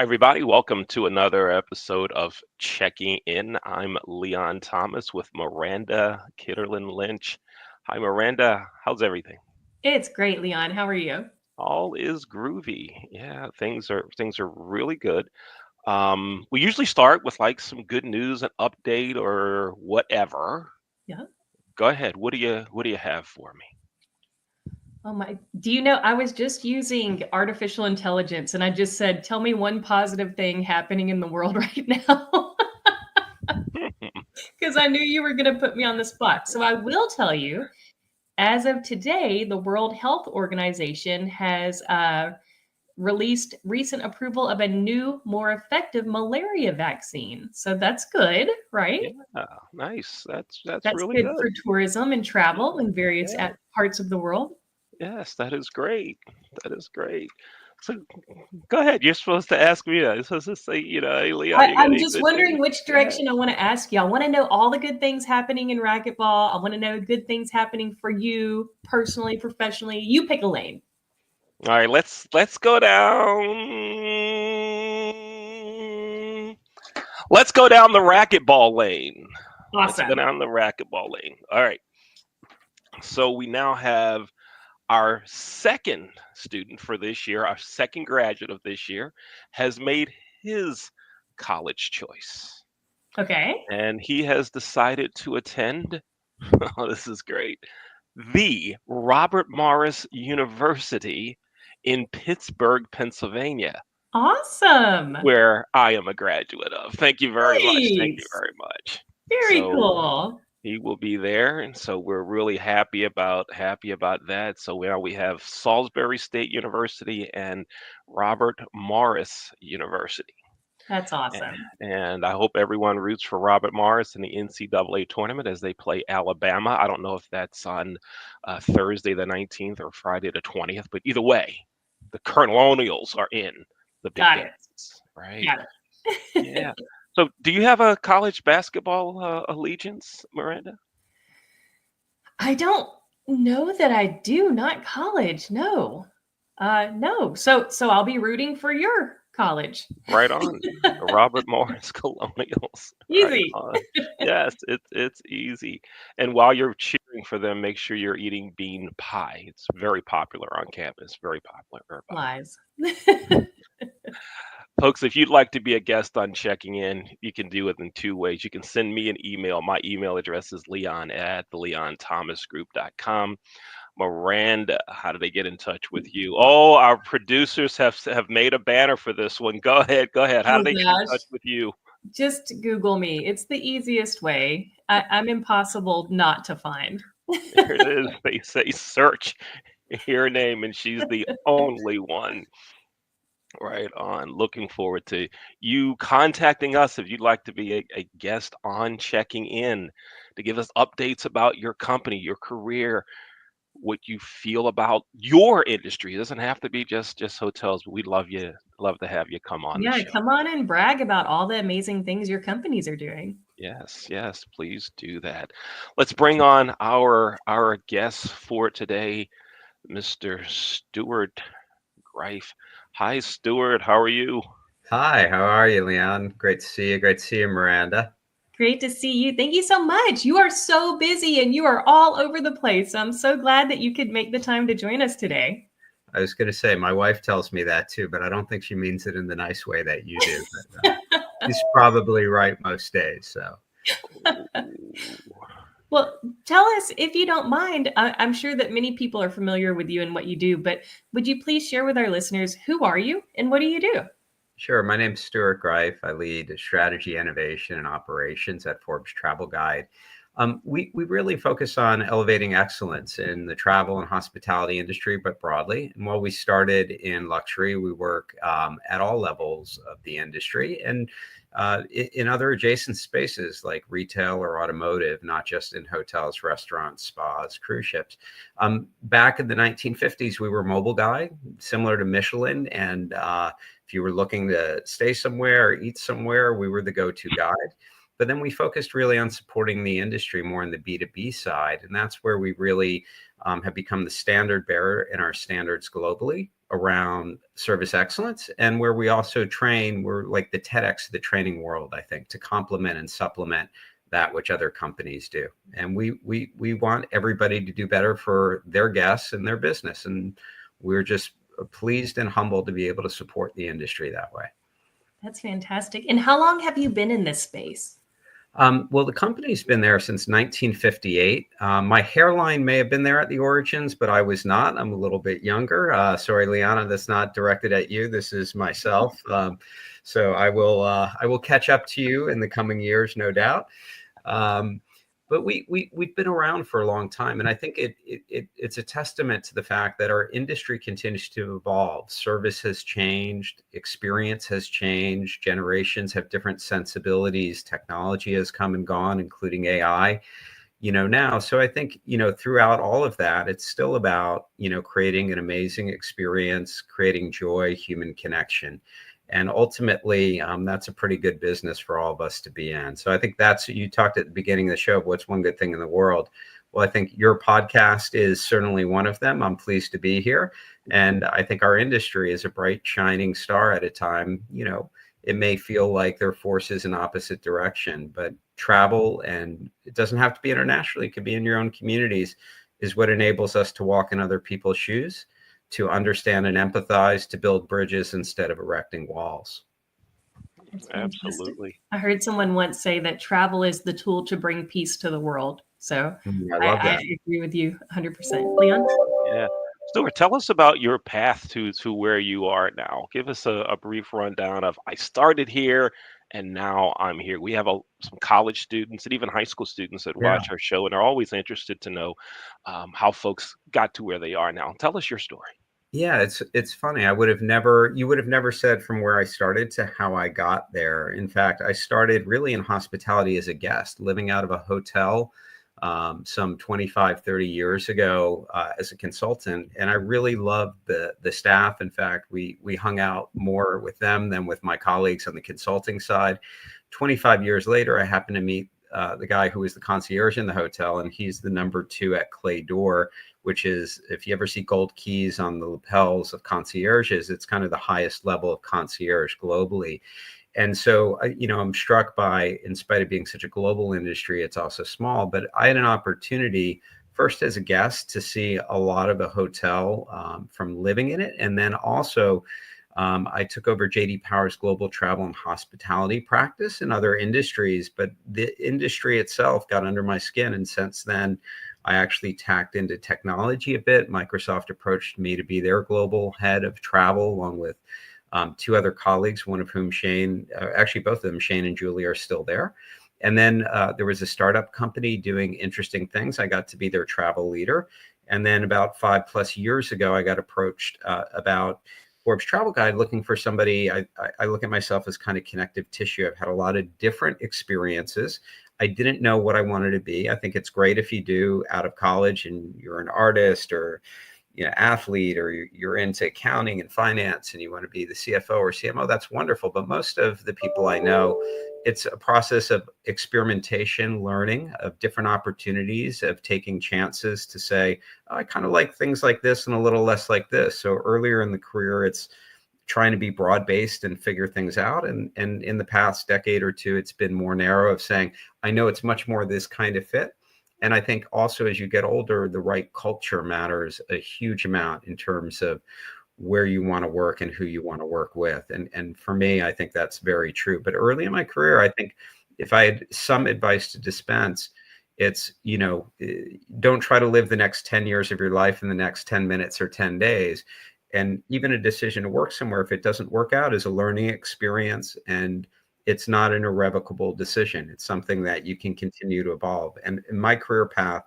Hi, everybody. Welcome to another episode of Checking In. I'm Leon Thomas with Miranda Kitterlin Lynch. Hi, Miranda. How's everything? It's great, Leon. How are you? All is groovy. Yeah, things are really good. We usually start with like some good news, an update, or whatever. Yeah. Go ahead. What do you have for me? Oh my. Do you know I was just using artificial intelligence and I just said, tell me one positive thing happening in the world right now. Because I knew you were going to put me on the spot. So I will tell you, as of today, the World Health Organization has released recent approval of a new, more effective malaria vaccine. So that's good, right? Yeah, nice. That's That's really good good. for tourism and travel in various Yeah, parts of the world. yes, that is great. That is great. So go ahead. You're supposed to ask me that. You're supposed to say, hey, Leon, you got I'm any just good wondering news? which Go ahead. direction I want to ask you. I want to know all the good things happening in racquetball. I want to know good things happening for you personally, professionally. You pick a lane. All right, let's go down. Let's go down the racquetball lane. Let's go Awesome. down the racquetball lane. All right. So we now have our second student for this year, our second graduate of this year, has made his college choice. Okay. And he has decided to attend. Oh, this is great. The Robert Morris University in Pittsburgh, Pennsylvania, Awesome. where I am a graduate of. Thank you very much. Thank you Nice. very much. Very So cool. he will be there, and so we're really happy about that. So now we have Salisbury State University and Robert Morris University. That's A- awesome. And I hope everyone roots for Robert Morris in the NCAA tournament as they play Alabama. I don't know if that's on Thursday the 19th or Friday the 20th, but either way, the Colonials are in the Big Got it. Dance, right? Got Yeah. it. So, do you have a college basketball allegiance, Miranda? I don't know that I do. Not college. No. No. So I'll be rooting for your college. Right on. The Robert Morris Colonials. Right Easy. on. Yes, it's easy. And while you're cheering for them, make sure you're eating bean pie. It's very popular on campus. Very popular. Very popular. Lies. Folks, if you'd like to be a guest on Checking In, you can do it in two ways. You can send me an email. My email address is leon@theleonthomasgroup.com. Miranda, how do they get in touch with you? Oh, our producers have made a banner for this one. Go ahead, go ahead. How do Oh they get in gosh. touch with you? Just Google me. It's the easiest way. I'm impossible not to find. Here it is. They say search your name, and she's the only one. Right on. Looking forward to you contacting us if you'd like to be a guest on Checking In to give us updates about your company, your career, what you feel about your industry. It doesn't have to be just hotels, but we'd love to have you come on the Yeah, show. come on and brag about all the amazing things your companies are doing. Yes, yes, please do that. Let's bring on our guest for today, Mr. Stuart Greif. Hi, Stuart. How are you? Hi, how are you, Leon? Great to see you. Great to see you, Miranda. Great to see you. Thank you so much. You are so busy and you are all over the place. I'm so glad that you could make the time to join us today. I was going to say, my wife tells me that too, but I don't think she means it in the nice way that you do. But, she's probably right most days. So, Well, tell us if you don't mind. I'm sure that many people are familiar with you and what you do, but would you please share with our listeners who are you and what do you do? sure. My name's Stuart Greif. I lead strategy, innovation, and operations at Forbes Travel Guide. We really focus on elevating excellence in the travel and hospitality industry, but broadly. And while we started in luxury, we work at all levels of the industry and in other adjacent spaces like retail or automotive, not just in hotels, restaurants, spas, cruise ships. Back in the 1950s, we were mobile guide, similar to Michelin. And if you were looking to stay somewhere or eat somewhere, we were the go-to guide. But then we focused really on supporting the industry more on the B2B side. And that's where we really have become the standard bearer in our standards globally. around service excellence, and where we also train, we're like the TEDx of the training world, I think, to complement and supplement that which other companies do. And we want everybody to do better for their guests and their business. And we're just pleased and humbled to be able to support the industry that way. That's fantastic. And how long have you been in this space? Well, the company's been there since 1958. My hairline may have been there at the origins, but I was not. I'm a little bit younger. Sorry, Liana, that's not directed at you. This is myself. So I will catch up to you in the coming years, no doubt. But we've been around for a long time, and I think it's a testament to the fact that our industry continues to evolve. Service has changed, experience has changed, generations have different sensibilities, technology has come and gone, including AI, now. So I think, throughout all of that, it's still about, creating an amazing experience, creating joy, human connection. And ultimately, that's a pretty good business for all of us to be in. So I think you talked at the beginning of the show of what's one good thing in the world. Well, I think your podcast is certainly one of them. I'm pleased to be here. And I think our industry is a bright, shining star at a time. It may feel like there are forces in opposite direction, but travel, and it doesn't have to be internationally, it could be in your own communities, is what enables us to walk in other people's shoes, to understand and empathize, to build bridges instead of erecting walls. Absolutely. I heard someone once say that travel is the tool to bring peace to the world. So I love that. I agree with you 100%. Leon? Yeah. Stuart, tell us about your path to where you are now. Give us a brief rundown of I started here and now I'm here. We have some college students and even high school students that watch our show, and are always interested to know how folks got to where they are now. Tell us your story. Yeah, it's funny. You would have never said from where I started to how I got there. In fact, I started really in hospitality as a guest, living out of a hotel some 25, 30 years ago as a consultant. And I really loved the staff. In fact, we hung out more with them than with my colleagues on the consulting side. 25 years later, I happened to meet the guy who was the concierge in the hotel, and he's the number 2 at Clay Door, which is, if you ever see gold keys on the lapels of concierges, it's kind of the highest level of concierge globally. And so, I'm struck by, in spite of being such a global industry, it's also small, but I had an opportunity first as a guest to see a lot of the hotel from living in it. And then also, I took over J.D. Power's global travel and hospitality practice in other industries, but the industry itself got under my skin. And since then, I actually tacked into technology a bit. Microsoft approached me to be their global head of travel, along with 2 other colleagues, one of whom actually both of them, Shane and Julie, are still there. And then there was a startup company doing interesting things. I got to be their travel leader. And then about 5+ years ago, I got approached about Forbes Travel Guide, looking for somebody. I look at myself as kind of connective tissue. I've had a lot of different experiences. I didn't know what I wanted to be. I think it's great if you do out of college and you're an artist or athlete, or you're into accounting and finance and you want to be the CFO or CMO. That's wonderful. But most of the people I know, it's a process of experimentation, learning, of different opportunities, of taking chances to say, oh, I kind of like things like this and a little less like this. So earlier in the career, it's trying to be broad-based and figure things out. And in the past decade or two, it's been more narrow, of saying, I know it's much more this kind of fit. And I think also as you get older, the right culture matters a huge amount in terms of where you want to work and who you want to work with. And for me, I think that's very true. But early in my career, I think if I had some advice to dispense, it's, don't try to live the next 10 years of your life in the next 10 minutes or 10 days. And even a decision to work somewhere, if it doesn't work out, is a learning experience, and it's not an irrevocable decision. It's something that you can continue to evolve. And my career path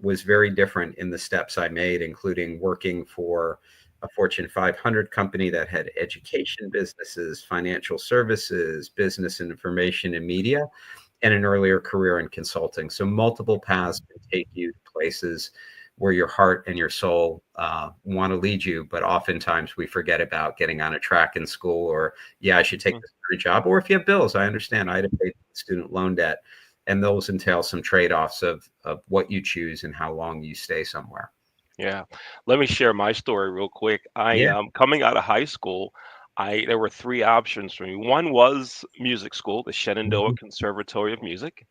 was very different in the steps I made, including working for a Fortune 500 company that had education businesses, financial services, business and information and media, and an earlier career in consulting. So multiple paths can take you to places where your heart and your soul want to lead you. But oftentimes we forget about getting on a track in school, or, I should take this job. Or if you have bills, I understand. I had to pay student loan debt. And those entail some trade-offs of what you choose and how long you stay somewhere. Yeah. Let me share my story real quick. I Yeah. coming out of high school, I there were three options for me. One was music school, the Shenandoah Hmm. Conservatory of Music.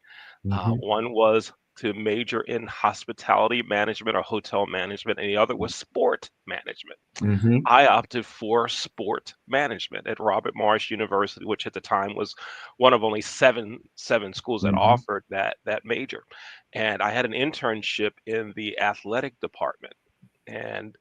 Hmm. One was to major in hospitality management or hotel management, and the other was sport management. Hmm. I opted for sport management at Robert Morris University, which at the time was one of only seven schools that Hmm. offered that major. And I had an internship in the athletic department. And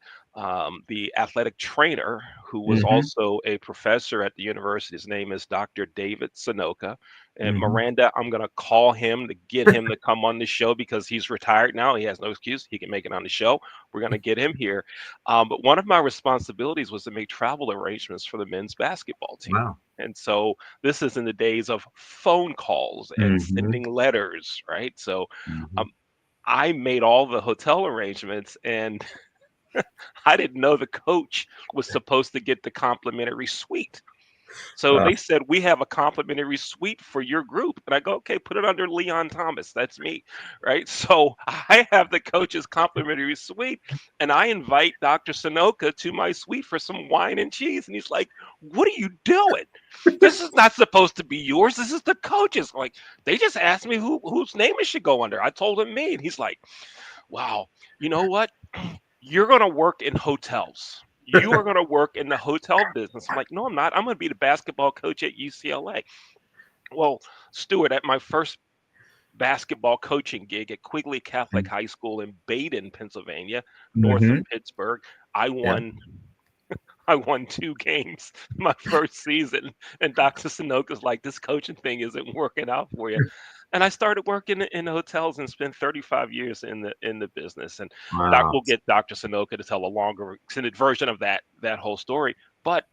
the athletic trainer, who was Hmm. also a professor at the university, his name is Dr. David Sanoka. And Hmm. Miranda, I'm going to call him to get him to come on the show because he's retired now. He has no excuse. He can make it on the show. We're going to get him here. But one of my responsibilities was to make travel arrangements for the men's basketball team. Wow. And so this is in the days of phone calls and Hmm. sending letters, right? So Hmm. um, I made all the hotel arrangements, and I didn't know the coach was supposed to get the complimentary suite. So Wow. they said, "We have a complimentary suite for your group." And I go, "Okay, put it under Leon Thomas. That's me." Right. So I have the coach's complimentary suite, and I invite Dr. Sanoka to my suite for some wine and cheese. And he's like, "What are you doing? This is not supposed to be yours. This is the coach's." I'm like, they just asked me whose name it should go under. I told him me. And he's like, "Wow, you know what? You're going to work in hotels. You are going to work in the hotel business." I'm like, "No, I'm not. I'm going to be the basketball coach at UCLA." Well, Stuart, at my first basketball coaching gig at Quigley Catholic High School in Baden, Pennsylvania, north of Hmm. Pittsburgh, I Yeah. won I won 2 games my first season. And Dr. Sanoka's like, "This coaching thing isn't working out for you." And I started working in hotels and spent 35 years in the business. And Wow. we'll get Dr. Sanoka to tell a longer extended version of that whole story. But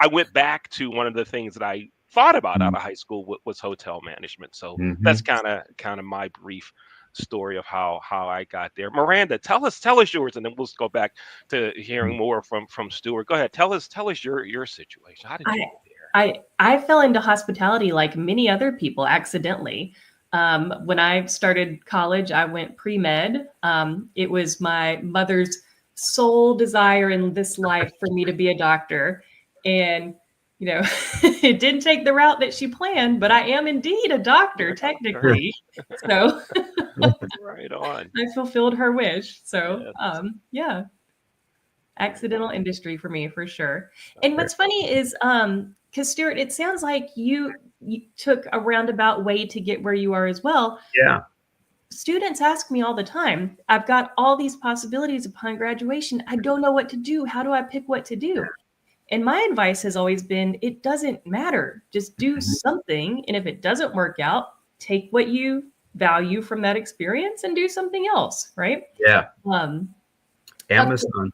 I went back to one of the things that I thought about out of high school was hotel management. So that's Hmm. kind of my brief story of how I got there. Miranda, tell us yours, and then we'll just go back to hearing more from Stuart. Go ahead, tell us your situation. How did you I get there? I fell into hospitality like many other people accidentally. When I started college, I went pre-med. It was my mother's sole desire in this life for me to be a doctor. And, it didn't take the route that she planned, but I am indeed a doctor, Sure. technically. So Right on. I fulfilled her wish. So, Yeah. yeah, Very accidental cool. industry for me for sure. All And right. what's funny is because Stuart, it sounds like you took a roundabout way to get where you are as well. Yeah. Students ask me all the time, I've got all these possibilities upon graduation. I don't know what to do. How do I pick what to do? And my advice has always been it doesn't matter. Just do Mhm. something. And if it doesn't work out, take what you value from that experience and do something else. Right. Yeah. Um, Amazon.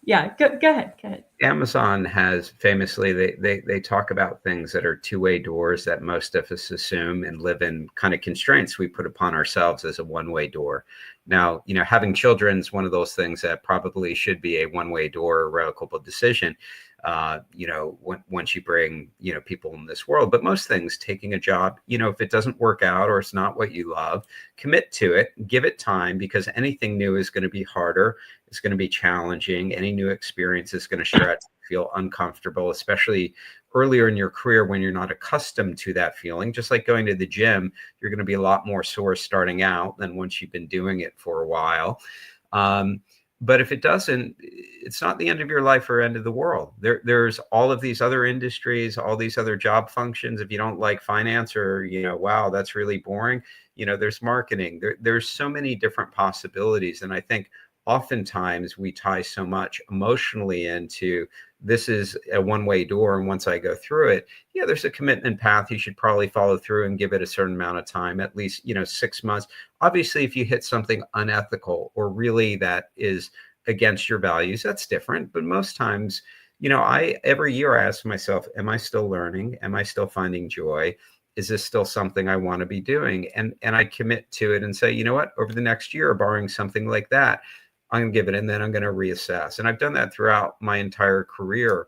yeah. Go ahead. Go ahead. Amazon has famously they talk about things that are two-way doors that most of us assume and live in kind of constraints we put upon ourselves as a one-way door. Now, having children is one of those things that probably should be a one-way door, irrevocable decision. Once you bring people in this world, but most things, taking a job, if it doesn't work out or it's not what you love, commit to it, give it time, because anything new is going to be harder. It's going to be challenging. Any new experience is going to stretch, feel uncomfortable, especially earlier in your career when you're not accustomed to that feeling. Just like going to the gym, you're going to be a lot more sore starting out than once you've been doing it for a while. But if it doesn't, it's not the end of your life or end of the world. There's all of these other industries, all these other job functions. If you don't like finance or, wow, that's really boring, there's marketing. There's so many different possibilities. And I think oftentimes we tie so much emotionally into this is a one-way door. And once I go through it, there's a commitment path. You should probably follow through and give it a certain amount of time, at least, 6 months. Obviously, if you hit something unethical or really that is against your values, that's different. But most times, every year I ask myself, am I still learning? Am I still finding joy? Is this still something I want to be doing? And I commit to it and say, you know what, over the next year, barring something like that, I'm going to give it, and then I'm going to reassess. And I've done that throughout my entire career.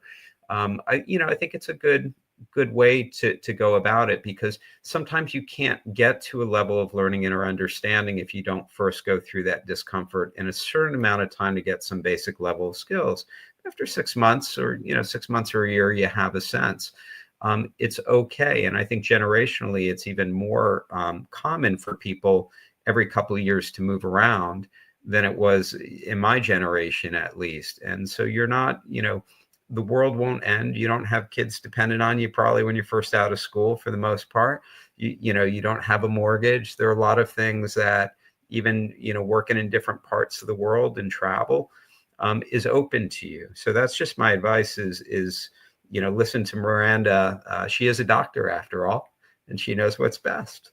I think it's a good good way to go about it, because sometimes you can't get to a level of learning and or understanding if you don't first go through that discomfort in a certain amount of time to get some basic level of skills. After 6 months or 6 months or a year, you have a sense. It's okay. And I think generationally, it's even more common for people every couple of years to move around than it was in my generation, at least. And so you're not, the world won't end. You don't have kids dependent on you probably when you're first out of school for the most part. You don't have a mortgage. There are a lot of things that even, working in different parts of the world and travel is open to you. So that's just my advice is listen to Miranda. She is a doctor after all, and she knows what's best.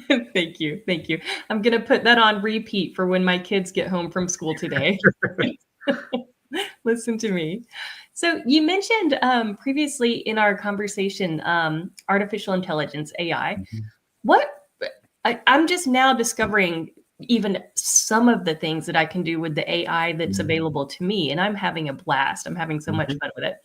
Thank you. Thank you. I'm going to put that on repeat for when my kids get home from school today. Listen to me. So you mentioned previously in our conversation, artificial intelligence, AI. Mm-hmm. I'm just now discovering even some of the things that I can do with the AI that's mm-hmm. available to me, and I'm having a blast. I'm having so mm-hmm. much fun with it.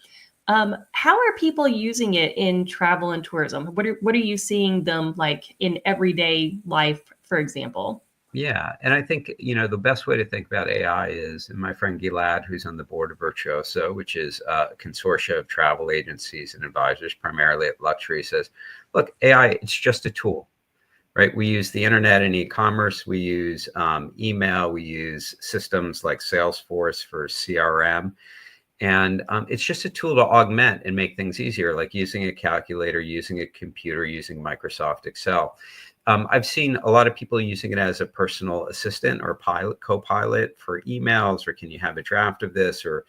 How are people using it in travel and tourism? What are you seeing them like in everyday life, for example? Yeah. And I think, the best way to think about AI is, and my friend Gilad, who's on the board of Virtuoso, which is a consortia of travel agencies and advisors, primarily at luxury, says, look, AI, it's just a tool, right? We use the internet and e-commerce. We use email. We use systems like Salesforce for CRM. And it's just a tool to augment and make things easier, like using a calculator, using a computer, using Microsoft Excel. I've seen a lot of people using it as a personal assistant or co-pilot for emails, or can you have a draft of this? Or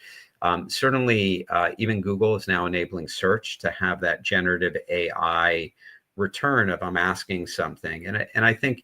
certainly even Google is now enabling search to have that generative AI return of I'm asking something. And I think,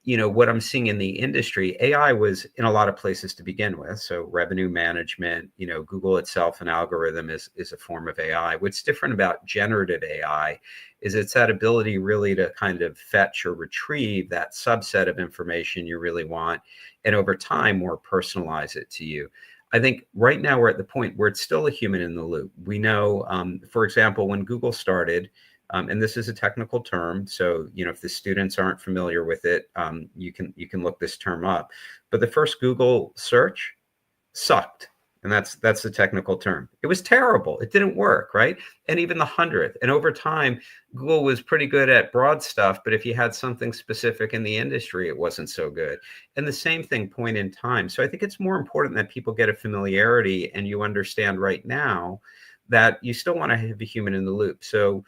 what I'm seeing in the industry, AI was in a lot of places to begin with. So revenue management, Google itself, an algorithm is a form of AI. What's different about generative AI is it's that ability really to kind of fetch or retrieve that subset of information you really want, and over time, more personalize it to you. I think right now we're at the point where it's still a human in the loop. We know, for example, when Google started, and this is a technical term, so if the students aren't familiar with it, you can look this term up. But the first Google search sucked, and that's the technical term. It was terrible. It didn't work, right? And even the 100th. And over time, Google was pretty good at broad stuff, but if you had something specific in the industry, it wasn't so good. And the same thing, point in time. So I think it's more important that people get a familiarity, and you understand right now that you still want to have a human in the loop. So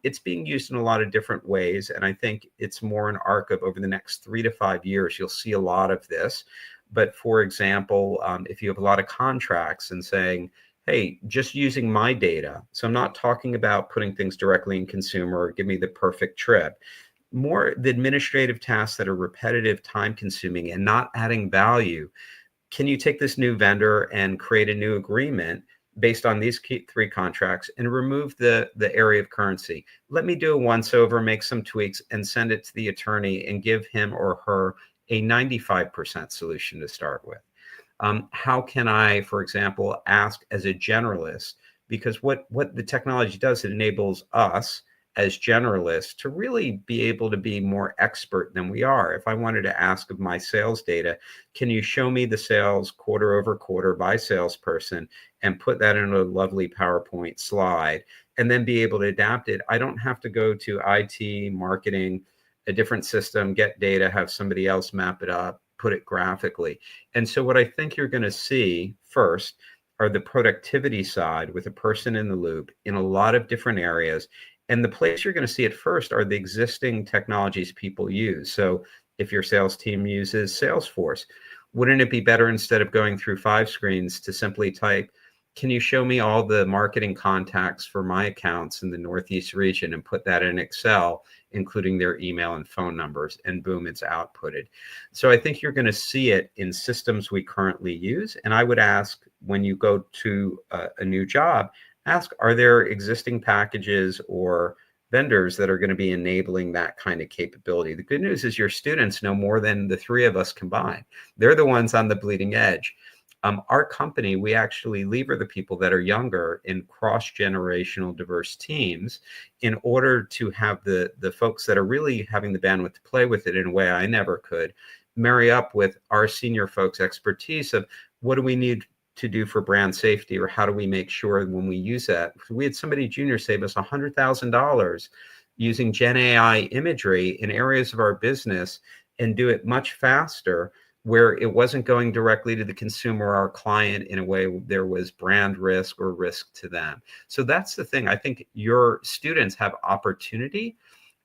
it's being used in a lot of different ways. And I think it's more an arc of over the next 3 to 5 years, you'll see a lot of this. But for example, if you have a lot of contracts and saying, hey, just using my data. So I'm not talking about putting things directly in consumer or give me the perfect trip. More the administrative tasks that are repetitive, time consuming, and not adding value. Can you take this new vendor and create a new agreement based on these 3 contracts and remove the area of currency? Let me do a once over, make some tweaks, and send it to the attorney and give him or her a 95% solution to start with. How can I, for example, ask as a generalist? Because what the technology does, it enables us as generalists to really be able to be more expert than we are. If I wanted to ask of my sales data, can you show me the sales quarter over quarter by salesperson and put that in a lovely PowerPoint slide and then be able to adapt it? I don't have to go to IT, marketing, a different system, get data, have somebody else map it up, put it graphically. And so what I think you're going to see first are the productivity side with a person in the loop in a lot of different areas. And the place you're going to see it first are the existing technologies people use. So if your sales team uses Salesforce, wouldn't it be better, instead of going through 5 screens, to simply type, can you show me all the marketing contacts for my accounts in the Northeast region, and put that in Excel, including their email and phone numbers, and boom, it's outputted. So I think you're going to see it in systems we currently use. And I would ask, when you go to a new job, ask, are there existing packages or vendors that are going to be enabling that kind of capability? The good news is your students know more than the 3 of us combined. They're the ones on the bleeding edge. Our company, we actually lever the people that are younger in cross-generational diverse teams in order to have the folks that are really having the bandwidth to play with it in a way I never could, marry up with our senior folks' expertise of what do we need to do for brand safety, or how do we make sure when we use that. We had somebody junior save us $100,000 using Gen AI imagery in areas of our business and do it much faster, where it wasn't going directly to the consumer or our client in a way there was brand risk or risk to them. So that's the thing. I think your students have opportunity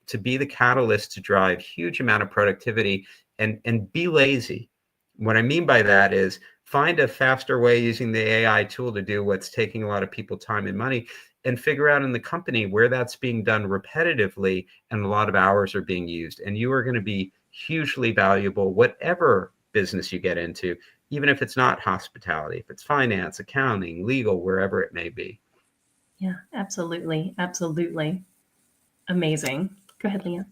to be the catalyst to drive huge amount of productivity, and be lazy. What I mean by that is find a faster way using the AI tool to do what's taking a lot of people time and money, and figure out in the company where that's being done repetitively and a lot of hours are being used. And you are going to be hugely valuable, whatever business you get into, even if it's not hospitality, if it's finance, accounting, legal, wherever it may be. Yeah, absolutely. Absolutely. Amazing. Go ahead, Leah.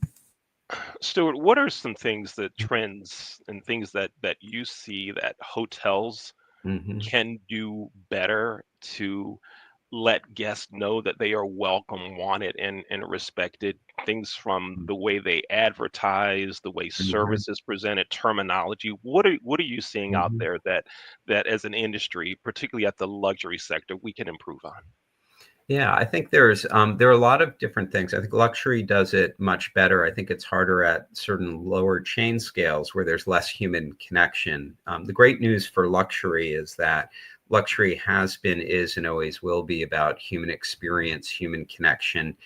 Stuart, what are some things that trends and things that you see that hotels Mm-hmm. can do better to let guests know that they are welcome, wanted, and respected? Things from the way they advertise, the way Mm-hmm. service is presented, terminology. What are you seeing out Mm-hmm. there that as an industry, particularly at the luxury sector, we can improve on? Yeah, I think there are a lot of different things. I think luxury does it much better. I think it's harder at certain lower chain scales where there's less human connection. The great news for luxury is that luxury has been, is, and always will be about human experience, human connection,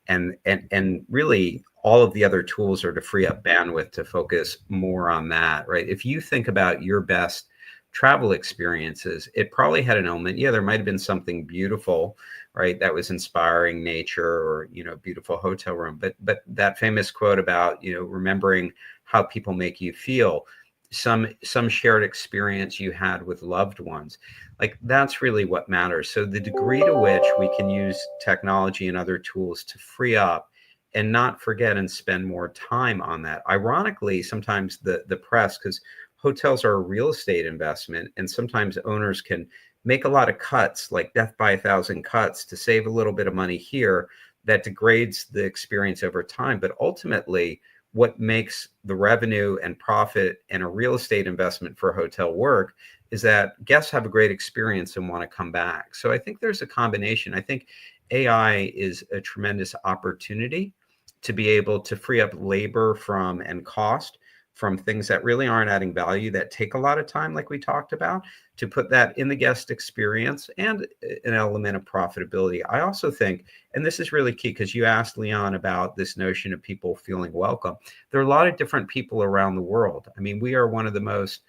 and really all of the other tools are to free up bandwidth to focus more on that. Right? If you think about your best travel experiences, it probably had an element. Yeah, there might have been something beautiful, right, that was inspiring, nature, or beautiful hotel room, but that famous quote about remembering how people make you feel, some shared experience you had with loved ones, like that's really what matters. So the degree to which we can use technology and other tools to free up and not forget and spend more time on that. Ironically, sometimes the press, because hotels are a real estate investment, and sometimes owners can make a lot of cuts, like death by a thousand cuts, to save a little bit of money here that degrades the experience over time. But ultimately, what makes the revenue and profit and a real estate investment for a hotel work is that guests have a great experience and want to come back. So I think there's a combination. I think AI is a tremendous opportunity to be able to free up labor from and cost from things that really aren't adding value, that take a lot of time, like we talked about, to put that in the guest experience and an element of profitability. I also think, and this is really key, because you asked Leon about this notion of people feeling welcome. There are a lot of different people around the world. I mean, we are one of the most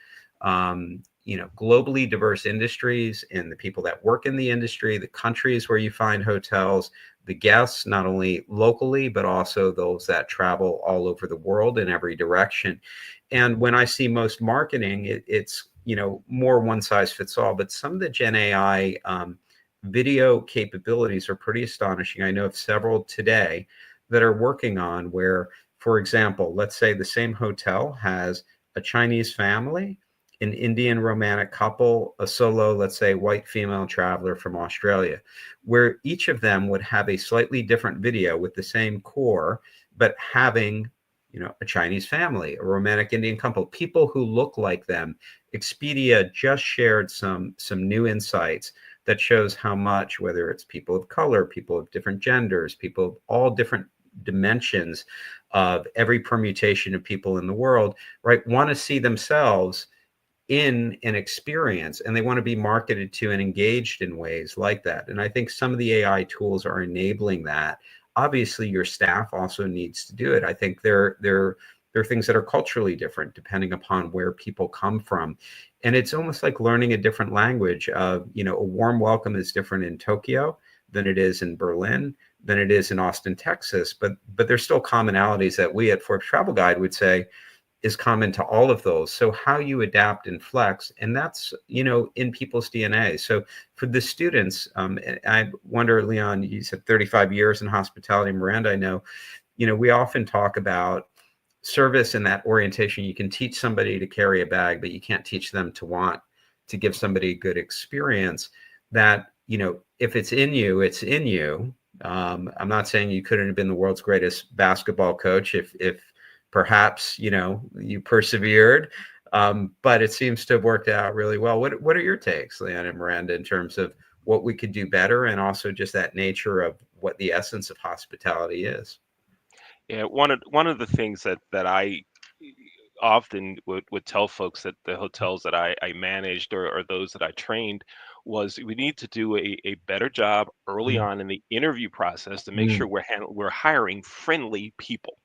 globally diverse industries, and the people that work in the industry, the countries where you find hotels, the guests, not only locally, but also those that travel all over the world in every direction. And when I see most marketing, it's more one size fits all. But some of the Gen AI video capabilities are pretty astonishing. I know of several today that are working on where, for example, let's say the same hotel has a Chinese family, an Indian romantic couple, a solo, let's say, white female traveler from Australia, where each of them would have a slightly different video with the same core, but having, a Chinese family, a romantic Indian couple, people who look like them. Expedia just shared some new insights that shows how much, whether it's people of color, people of different genders, people of all different dimensions of every permutation of people in the world, right, want to see themselves in an experience, and they want to be marketed to and engaged in ways like that. And I think some of the AI tools are enabling that. Obviously, your staff also needs to do it. I think there are things that are culturally different depending upon where people come from. And it's almost like learning a different language of, a warm welcome is different in Tokyo than it is in Berlin, than it is in Austin, Texas. But there's still commonalities that we at Forbes Travel Guide would say is common to all of those. So how you adapt and flex, and that's, in people's DNA. So for the students, I wonder, Leon, you said 35 years in hospitality. Miranda, I know, we often talk about service and that orientation. You can teach somebody to carry a bag, but you can't teach them to want to give somebody a good experience, that, if it's in you, it's in you. I'm not saying you couldn't have been the world's greatest basketball coach if perhaps, you persevered. But it seems to have worked out really well. What are your takes, Leon and Miranda, in terms of what we could do better, and also just that nature of what the essence of hospitality is? Yeah, one of the things that I often would tell folks at the hotels that I managed, or those that I trained, was we need to do a better job early Mm, on in the interview process to make mm, sure we're hiring friendly people,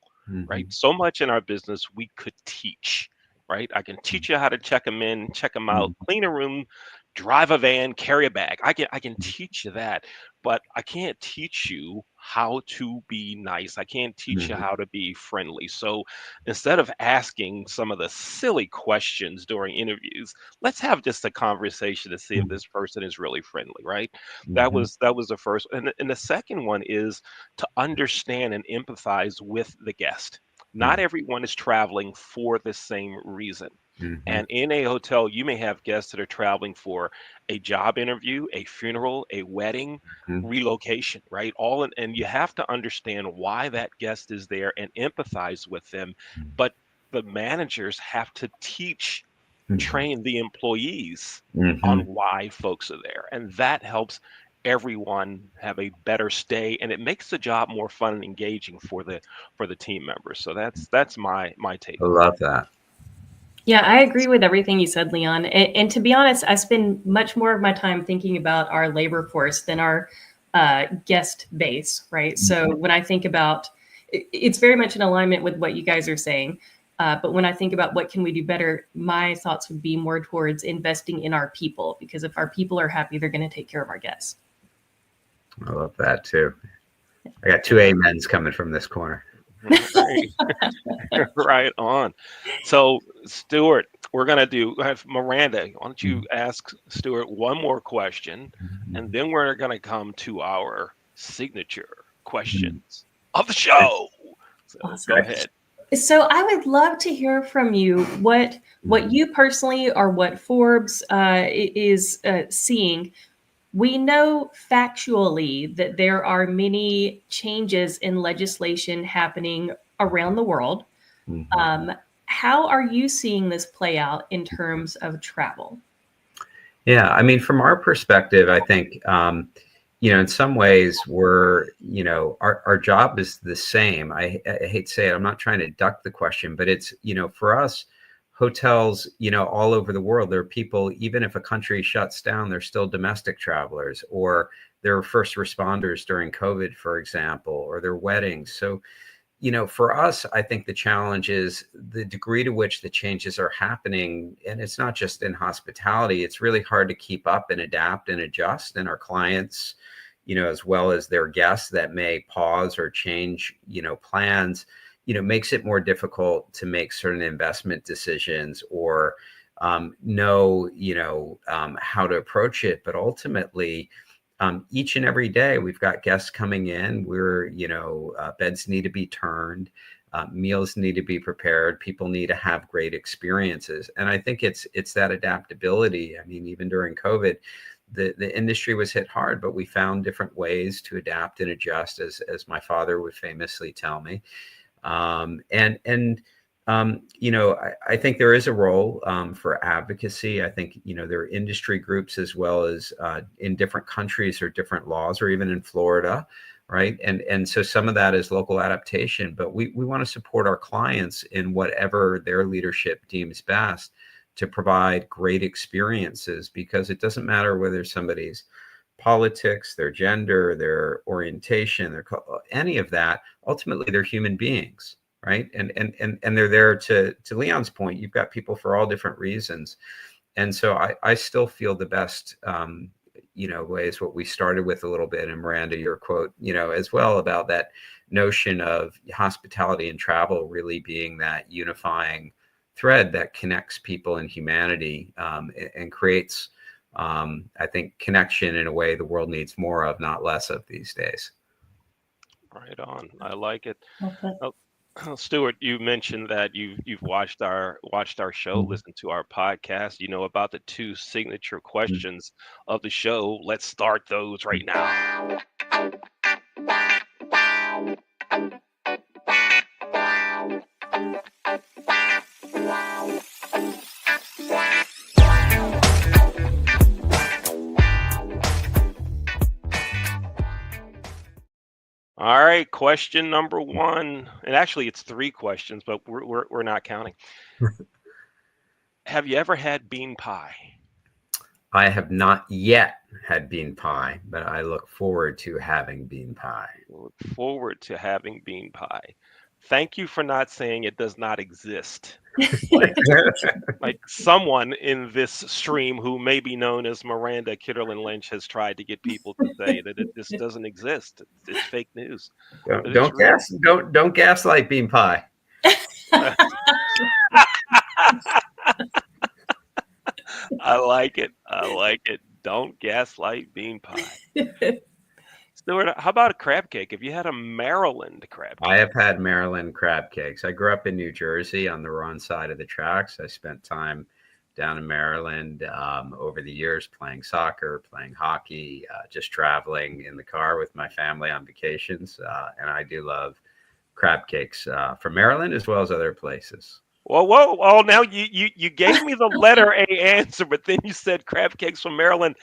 right? mhm, So much in our business we could teach, right? I can teach you how to check them in, check them out, mhm, clean a room, drive a van, carry a bag. I can teach you that, but I can't teach you how to be nice. I can't teach you mhm, how to be friendly. So instead of asking some of the silly questions during interviews, let's have just a conversation to see if mhm, this person is really friendly, right? That mhm, was that was the first. And the second one is to understand and empathize with the guest. Not mhm, everyone is traveling for the same reason. mhm, And in a hotel, you may have guests that are traveling for a job interview, a funeral, a wedding, mhm, relocation, right? All in, and you have to understand why that guest is there and empathize with them. But the managers have to teach, mhm, train the employees on mhm. why folks are there. And that helps everyone have a better stay, and it makes the job more fun and engaging for the team members. So that's my take I on it. love that. Yeah, I agree with everything you said, Leon. And to be honest, I spend much more of my time thinking about our labor force than our guest base, right? So when I think about it's very much in alignment with what you guys are saying. But when I think about what can we do better, my thoughts would be more towards investing in our people, because if our people are happy, they're going to take care of our guests. I love that too. I got two amens coming from this corner. Right. Right on. So, Stuart, we're gonna have Miranda. Why don't you Mhm, ask Stuart one more question, and mhm, then we're gonna come to our signature mhm. questions of the show. So, go Awesome. ahead. So I would love to hear from you what Mhm, you personally or what Forbes is seeing. We know factually that there are many changes in legislation happening around the world. mhm. Um, how are you seeing this play out in terms of travel? Yeah, I mean, from our perspective, I think, in some ways our job is the same. I hate to say it, I'm not trying to duck the question, but it's, for us, hotels, all over the world, there are people, even if a country shuts down, they're still domestic travelers, or they're first responders during COVID, for example, or their weddings. So, for us, I think the challenge is the degree to which the changes are happening. And it's not just in hospitality, it's really hard to keep up and adapt and adjust. And our clients, as well as their guests that may pause or change, plans, makes it more difficult to make certain investment decisions, or know, how to approach it. But ultimately, each and every day we've got guests coming in. Beds need to be turned, meals need to be prepared, people need to have great experiences. And I think it's that adaptability. I mean, even during COVID, the industry was hit hard, but we found different ways to adapt and adjust, as my father would famously tell me. I think there is a role for advocacy. I think, there are industry groups, as well as in different countries or different laws, or even in Florida, right? And so some of that is local adaptation, but we want to support our clients in whatever their leadership deems best to provide great experiences, because it doesn't matter whether somebody's politics, their gender, their orientation, any of that. Ultimately, they're human beings, right? And they're there, to Leon's point. You've got people for all different reasons, and so I still feel the best. Way is what we started with a little bit, and Miranda, your quote, as well, about that notion of hospitality and travel really being that unifying thread that connects people and humanity, and creates, I think, connection in a way the world needs more of, not less of, these days. Right on. I like it. Well put. Oh, Stuart, you mentioned that you've watched our show, Mhm. listened to our podcast. You know about the two signature Mhm. questions of the show. Let's start those right now. All right, question number one, and actually it's three questions, but we're not counting. Have you ever had bean pie? I have not yet had bean pie, but I look forward to having bean pie. Look forward to having bean pie. Thank you for not saying it does not exist. Like like someone in this stream who may be known as Miranda Kitterlin Lynch has tried to get people to say that this doesn't exist. It's fake news, but it's real. Don't gaslight bean pie. I like it. I like it. Don't gaslight bean pie. Stuart, how about a crab cake? Have you had a Maryland crab I have cake? had Maryland crab cakes. I grew up in New Jersey on the wrong side of the tracks. I spent time down in Maryland over the years playing soccer, playing hockey, just traveling in the car with my family on vacations. And I do love crab cakes from Maryland as well as other places. Whoa! Oh, now you gave me the letter A answer, but then you said crab cakes from Maryland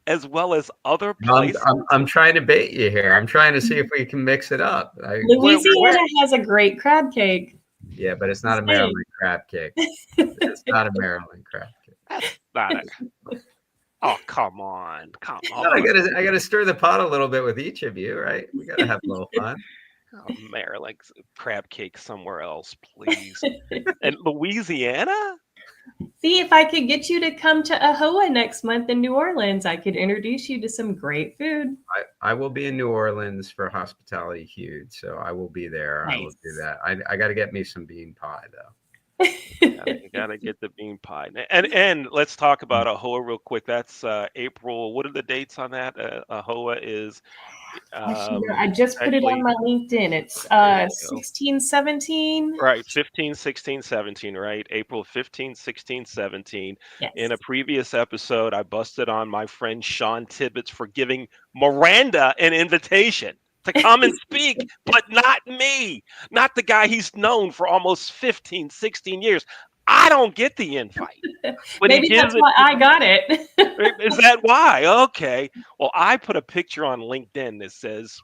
as well as other places. I'm trying to bait you here. I'm trying to see if we can mix it up. Louisiana has a great crab cake. Yeah, but it's not Just a saying. Maryland crab cake. It's not a Maryland crab cake. That's not a. Oh, come on, come No, on. I gotta stir the pot a little bit with each of you, right? We gotta have a little fun. Oh, Maryland crab cake somewhere else, please. And Louisiana? See, if I could get you to come to AHOA next month in New Orleans, I could introduce you to some great food. I will be in New Orleans for Hospitality Huge, so I will be there. Nice. I will do that. I got to get me some bean pie though. You gotta get the bean pie. And let's talk about AHOA real quick. That's April. What are the dates on that? AHOA is I just put it on actually my LinkedIn. It's there you go. 16, 17. Right, 15, 16, 17, right? April 15, 16, 17. Yes. In a previous episode, I busted on my friend Sean Tibbetts for giving Miranda an invitation to come and speak, but not me, not the guy he's known for almost 15, 16 years. I don't get the invite. But Maybe that's why I got it. Is that why? Okay. Well, I put a picture on LinkedIn that says,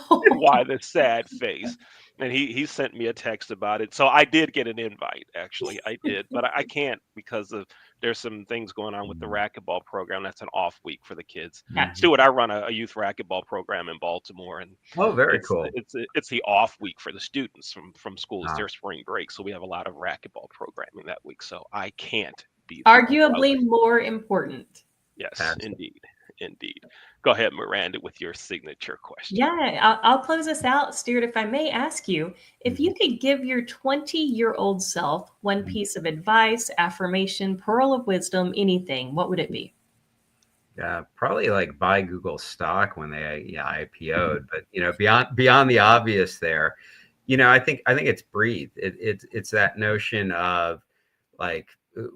why the sad face? And he sent me a text about it. So I did get an invite, actually. I did, but I can't because there's some things going on with the racquetball program. That's an off week for the kids. Yeah. Stuart, I run a youth racquetball program in Baltimore, and Oh, very cool. it's the off week for the students from school. It's Ah. their spring break, so we have a lot of racquetball programming that week. So I can't be there. Arguably more important. Yes, Absolutely. indeed. Go ahead, Miranda, with your signature question. Yeah, I'll close this out, Stuart. If I may ask you, if you could give your 20-year-old self one piece of advice, affirmation, pearl of wisdom, anything, what would it be? Yeah, probably like buy Google stock when they IPO'd, but beyond the obvious there, I think it's breathe. It's that notion of like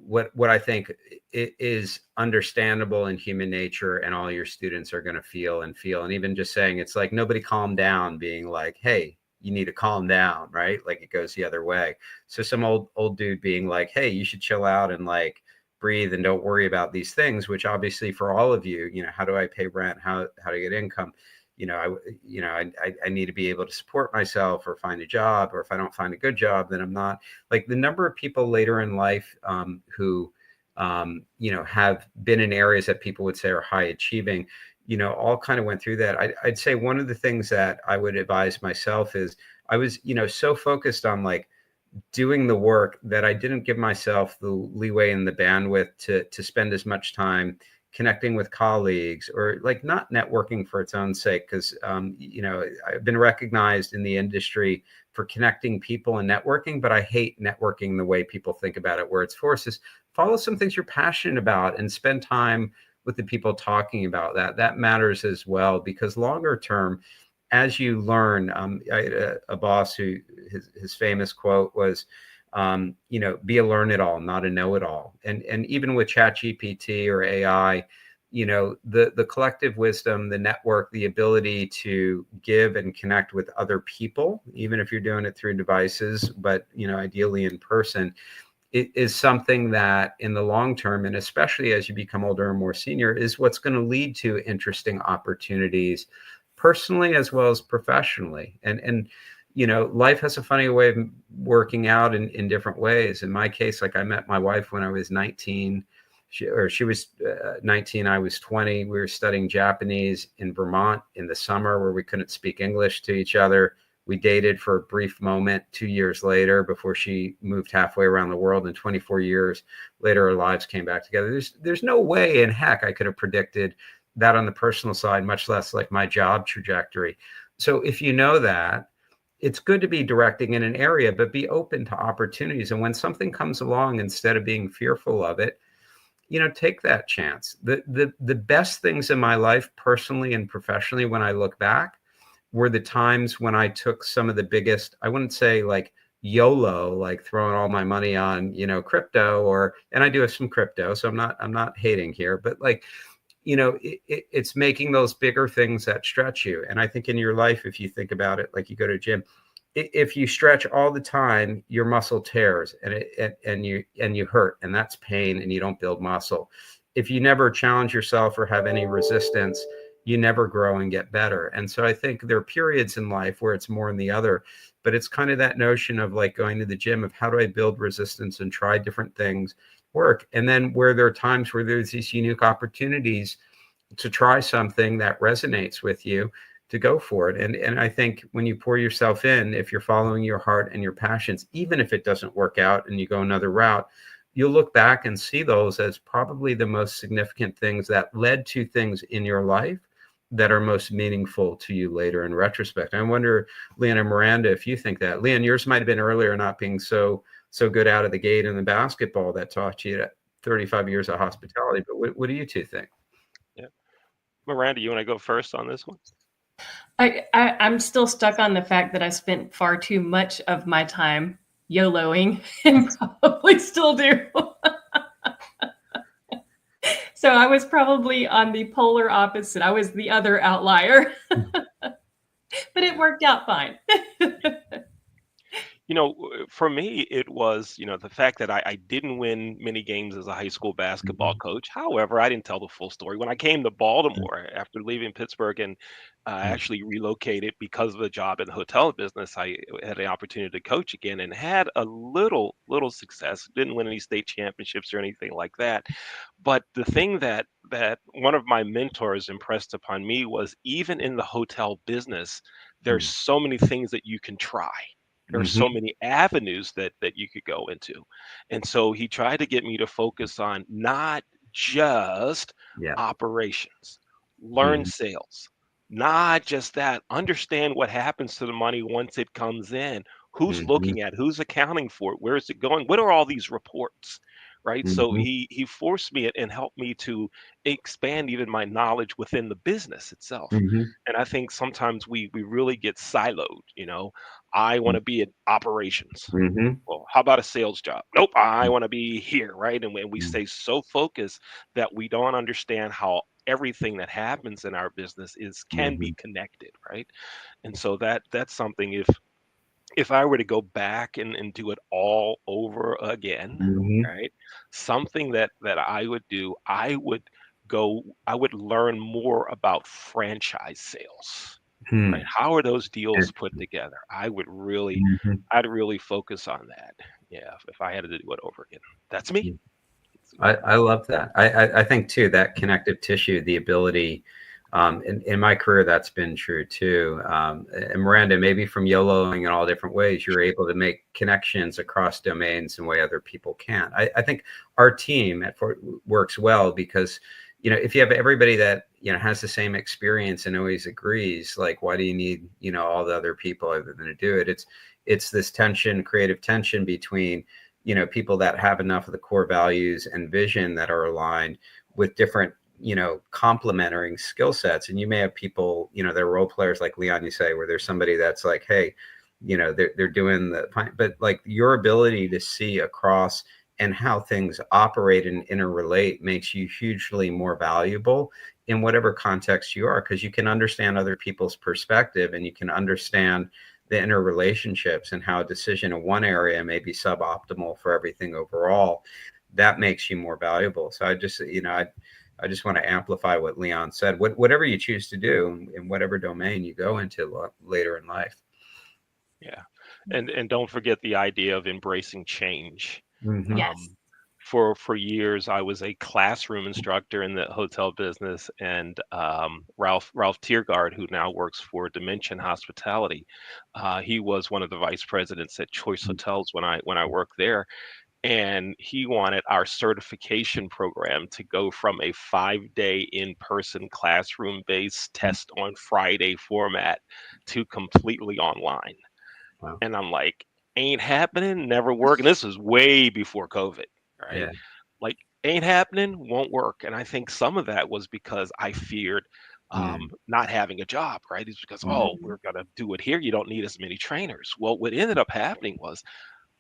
what I think is understandable in human nature, and all your students are going to feel. And even just saying it's like nobody calm down, being like, hey, you need to calm down, right? Like it goes the other way. So some old dude being like, hey, you should chill out and like breathe and don't worry about these things, which obviously for all of you, how do I pay rent? How do I get income? I need to be able to support myself or find a job, or if I don't find a good job, then I'm not. Like the number of people later in life who, have been in areas that people would say are high achieving, all kind of went through that. I'd say one of the things that I would advise myself is I was, so focused on like doing the work that I didn't give myself the leeway and the bandwidth to spend as much time connecting with colleagues, or like not networking for its own sake. Because, I've been recognized in the industry for connecting people and networking, but I hate networking the way people think about it, where it's forces. Follow some things you're passionate about and spend time with the people talking about that. That matters as well, because longer term, as you learn, I had a boss who his famous quote was, be a learn-it-all, not a know-it-all. And even with ChatGPT or AI, the collective wisdom, the network, the ability to give and connect with other people, even if you're doing it through devices, but ideally in person, it is something that in the long term, and especially as you become older and more senior, is what's going to lead to interesting opportunities personally as well as professionally. And life has a funny way of working out in different ways. In my case, like I met my wife when I was 19. She was 19, I was 20. We were studying Japanese in Vermont in the summer where we couldn't speak English to each other. We dated for a brief moment 2 years later before she moved halfway around the world, and 24 years later, our lives came back together. There's no way in heck I could have predicted that on the personal side, much less like my job trajectory. So if you know that, it's good to be directing in an area, but be open to opportunities. And when something comes along, instead of being fearful of it, take that chance. The best things in my life, personally and professionally, when I look back, were the times when I took some of the biggest, I wouldn't say like YOLO, like throwing all my money on, crypto, and I do have some crypto, so I'm not hating here, but like, it's making those bigger things that stretch you. And I think in your life, if you think about it, like you go to a gym, if you stretch all the time, your muscle tears and you hurt, and that's pain, and you don't build muscle. If you never challenge yourself or have any resistance, you never grow and get better. And so I think there are periods in life where it's more than the other, but it's kind of that notion of like going to the gym of how do I build resistance and try different things, work. And then where there are times where there's these unique opportunities to try something that resonates with you, to go for it. And I think when you pour yourself in, if you're following your heart and your passions, even if it doesn't work out and you go another route, you'll look back and see those as probably the most significant things that led to things in your life that are most meaningful to you later in retrospect. I wonder, Leon and Miranda, if you think that. Leon, yours might have been earlier, not being so good out of the gate in the basketball that taught you 35 years of hospitality. But what do you two think? Yeah. Miranda, you want to go first on this one? I'm still stuck on the fact that I spent far too much of my time YOLOing, and probably still do. So I was probably on the polar opposite. I was the other outlier, but it worked out fine. For me, it was, the fact that I didn't win many games as a high school basketball coach. However, I didn't tell the full story. When I came to Baltimore after leaving Pittsburgh and actually relocated because of a job in the hotel business, I had the opportunity to coach again and had a little success. Didn't win any state championships or anything like that. But the thing that one of my mentors impressed upon me was, even in the hotel business, there's so many things that you can try. There's so many avenues that you could go into. And so he tried to get me to focus on not just operations, learn sales, not just that, understand what happens to the money once it comes in, who's looking at, who's accounting for it, where is it going, what are all these reports, right? So he forced me and helped me to expand even my knowledge within the business itself. And I think sometimes we really get siloed. I want to be in operations. Well, how about a sales job? Nope, I want to be here, right? And when we stay so focused that we don't understand how everything that happens in our business can be connected, right? And so that's something, if I were to go back and do it all over again, right? Something that I would do, I would learn more about franchise sales. Right? How are those deals put together? I'd really focus on that. Yeah, if I had to do it over again. That's me. I love that. I think too, that connective tissue, the ability, in my career, that's been true too. And Miranda, maybe from YOLOing in all different ways, you're able to make connections across domains in a way other people can't. I think our team at Fort works well because, if you have everybody that, has the same experience and always agrees, like, why do you need, all the other people other than to do it? It's this creative tension between, people that have enough of the core values and vision that are aligned with different complementing skill sets. And you may have people, they're role players like Leon, you say, where there's somebody that's like, hey, they're doing but like your ability to see across and how things operate and interrelate makes you hugely more valuable in whatever context you are, because you can understand other people's perspective and you can understand the interrelationships and how a decision in one area may be suboptimal for everything overall. That makes you more valuable. So I just, I just want to amplify what Leon said. Whatever you choose to do in whatever domain you go into later in life. Yeah, and don't forget the idea of embracing change. Mm-hmm. Yes. For years, I was a classroom instructor in the hotel business, and Ralph Tiergard, who now works for Dimension Hospitality, he was one of the vice presidents at Choice Hotels when I worked there, and he wanted our certification program to go from a 5-day in-person classroom-based test on Friday format to completely online. Wow. And I'm like, ain't happening, never work. And this was way before COVID, right? Yeah. Like, ain't happening, won't work. And I think some of that was because I feared not having a job, right? It's because, oh, Mhm. we're going to do it here. You don't need as many trainers. Well, what ended up happening was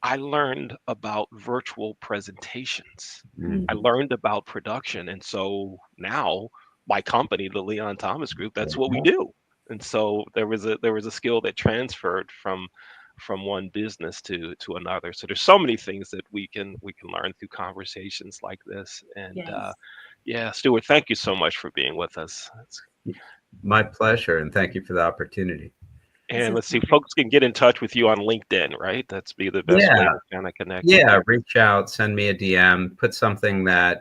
I learned about virtual presentations. I Mhm. learned about production. And so now my company, the Leon Thomas Group, that's what we Yeah. do. And so there was a skill that transferred from one business to another. So there's so many things that we can learn through conversations like this. And Yes. yeah, Stuart, thank you so much for being with us. My pleasure. And thank you for the opportunity. This And has let's see, been great. folks can get in touch with you on LinkedIn, right? That's be the best way Yeah. to kind of connect with Yeah. you. Reach out, send me a DM, put something that,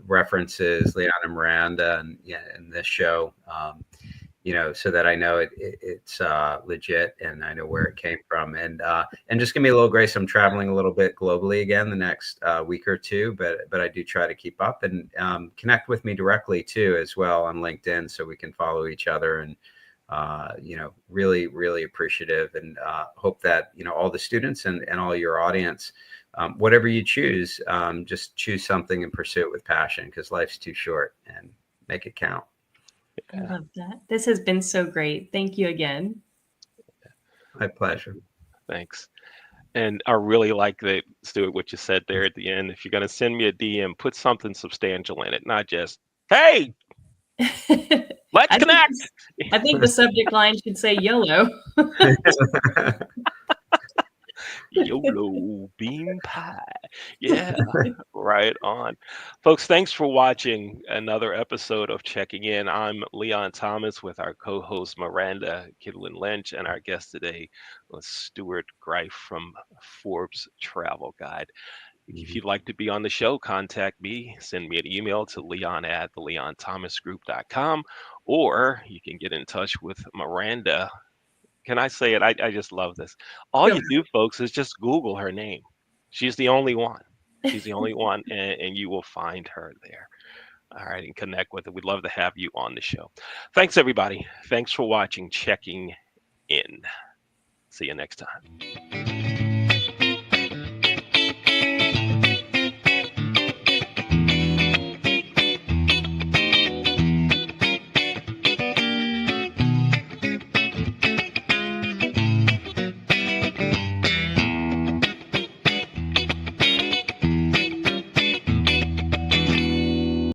references Leon and Miranda and this show. So that I know it's legit and I know where it came from. And just give me a little grace. I'm traveling a little bit globally again the next week or two, but I do try to keep up and connect with me directly too as well on LinkedIn, so we can follow each other. And really, really appreciative, and hope that all the students and all your audience, whatever you choose, just choose something and pursue it with passion, because life's too short, and make it count. I love that. This has been so great. Thank you again. My pleasure. Thanks. And I really like that, Stuart, what you said there at the end. If you're going to send me a DM, put something substantial in it, not just, hey, let's I think connect. I think the subject line should say YOLO. YOLO bean pie. Yeah, right on. Folks, thanks for watching another episode of Checking In. I'm Leon Thomas with our co host Miranda Kidwin Lynch, and our guest today was Stuart Greif from Forbes Travel Guide. If you'd like to be on the show, contact me. Send me an email to leon@theleonthomasgroup.com, or you can get in touch with Miranda. Can I say it? I just love this. All Go. you do, folks, is just Google her name. She's the only one. She's the only one, and you will find her there. All right, and connect with her. We'd love to have you on the show. Thanks, everybody. Thanks for watching Checking In. See you next time.